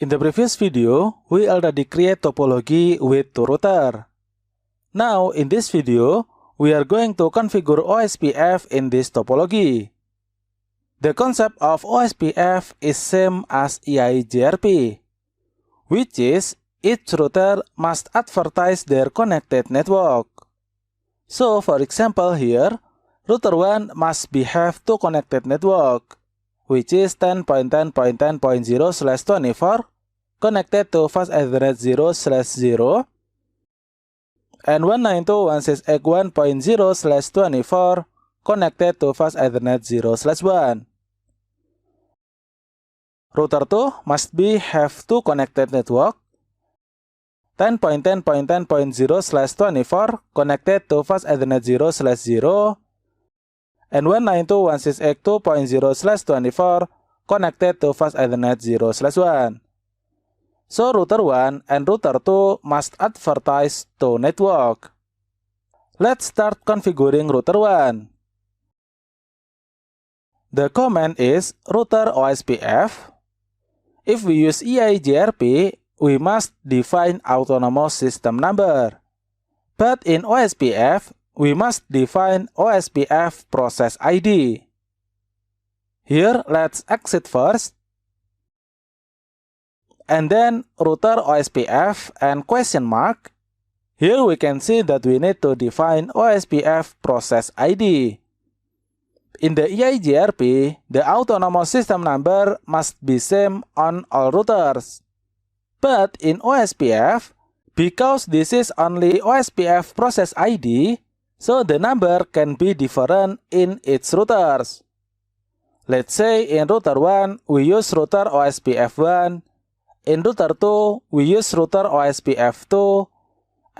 In the previous video, we already create topology with two routers. Now, in this video, we are going to configure OSPF in this topology. The concept of OSPF is same as EIGRP, which is each router must advertise their connected network. So, for example here, router 1 must have two connected network, which is 10.10.10.0/24 connected to fast Ethernet 0/0 and 192.168.1.0/24 connected to fast Ethernet 0/1. Router 2 must have two connected network, 10.10.10.0/24 connected to fast Ethernet 0/0 and 192.168.2.0/24 connected to fast Ethernet 0/1. So router 1 and router 2 must advertise to network. Let's start configuring router 1. The command is router OSPF. If we use EIGRP, we must define autonomous system number. But in OSPF, we must define OSPF process ID. Here, let's exit first. And then router OSPF and question mark. Here we can see that we need to define OSPF process ID. In the EIGRP, the autonomous system number must be same on all routers. But in OSPF, because this is only OSPF process ID, so the number can be different in each routers. Let's say in router 1, we use router OSPF 1, in router 2, we use router OSPF 2,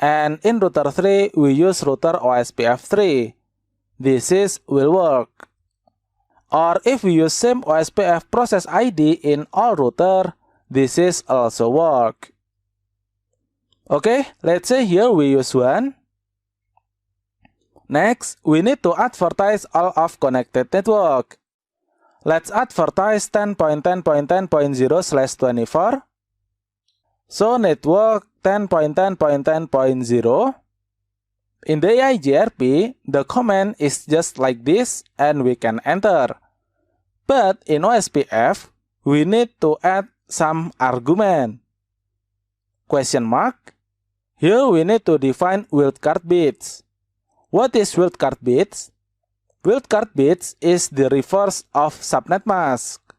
and in router 3, we use router OSPF 3. This will work. Or if we use same OSPF process ID in all router, this is also work. Okay, let's say here we use 1. Next, we need to advertise all of connected network. Let's advertise 10.10.10.0/24. So network 10.10.10.0. In the EIGRP, the command is just like this and we can enter. But in OSPF, we need to add some argument. Question mark. Here we need to define wildcard bits. What is wildcard bits? Wildcard bits is the reverse of subnet mask.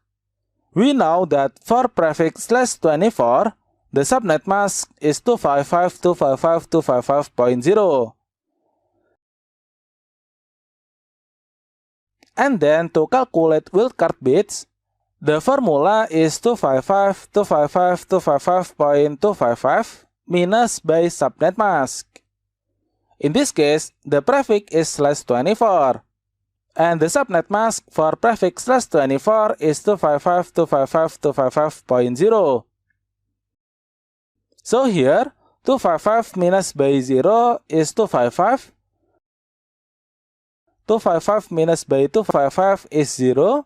We know that for prefix /24, the subnet mask is 255.255.255.0. And then to calculate wildcard bits, the formula is 255.255.255 minus by subnet mask. In this case, the prefix is /24, and the subnet mask for prefix /24 is 255.255.255.0. So here, 255 minus by 0 is 255. 255 minus by 255 is 0.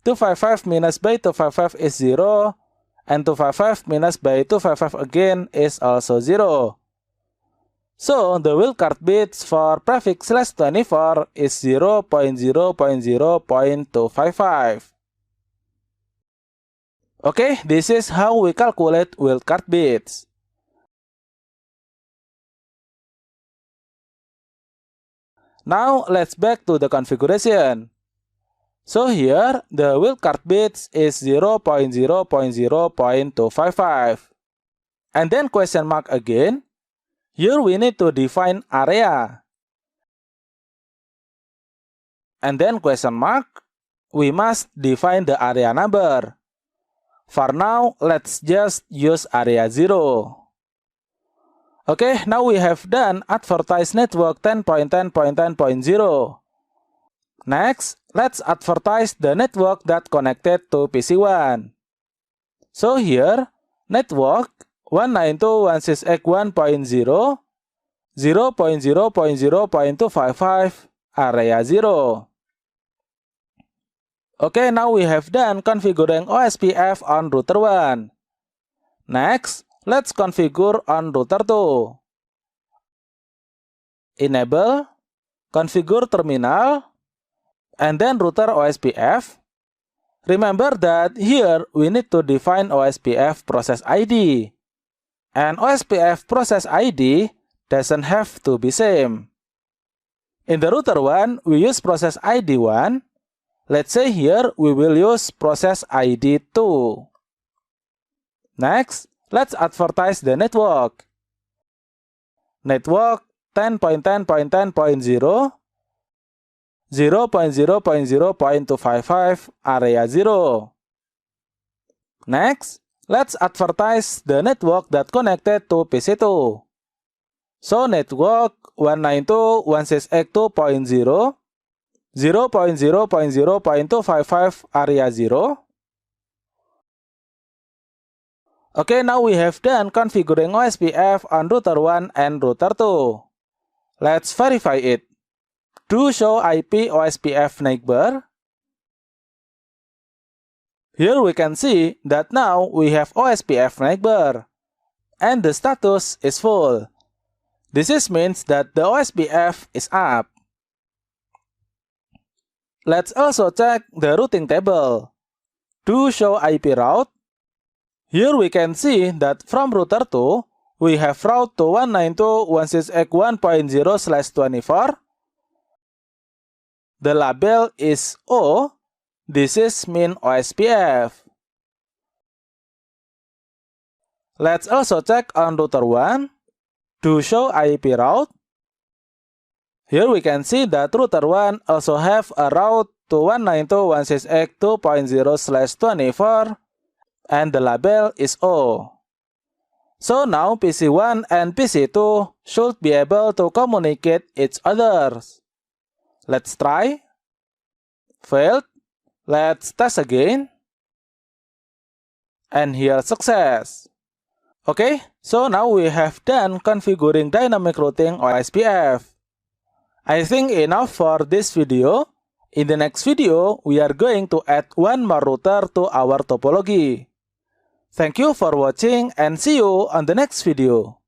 255 minus by 255 is 0. And 255 minus by 255 again is also 0. So, the wildcard bits for prefix /24 is 0.0.0.255. Okay, this is how we calculate wildcard bits. Now, let's back to the configuration. So here, the wildcard bits is 0.0.0.255. And then question mark again. Here we need to define area. And then question mark, we must define the area number. For now, let's just use area 0. Okay, now we have done advertise network 10.10.10.0. Next, let's advertise the network that connected to PC1. So here, network 192.168.1.0, 0.0.0.255, area 0. Okay, now we have done configuring OSPF on router 1. Next, let's configure on router 2. Enable, configure terminal, and then router OSPF. Remember that here we need to define OSPF process ID. And OSPF process ID doesn't have to be same. In the router 1, we use process ID 1. Let's say here we will use process ID 2. Next, let's advertise the network. Network 10.10.10.0 0.0.0.255 area 0. Next, let's advertise the network that connected to PC2. So network 192.168.2.0 0.0.0.255 area 0. Okay, now we have done configuring OSPF on router 1 and router 2. Let's verify it. Do show IP OSPF neighbor. Here we can see that now we have OSPF neighbor, and the status is full. This means that the OSPF is up. Let's also check the routing table. Do show IP route. Here we can see that from router 2, we have route to 192.168.1.0/24. The label is O. This is mean OSPF. Let's also check on router 1. Do show IP route. Here we can see that router 1 also have a route to 192.168.2.0/24 and the label is O. So now PC1 and PC2 should be able to communicate each other. Let's try. Failed. Let's test again. And here success. Okay, so now we have done configuring dynamic routing OSPF. I think enough for this video. In the next video, we are going to add one more router to our topology. Thank you for watching and see you on the next video.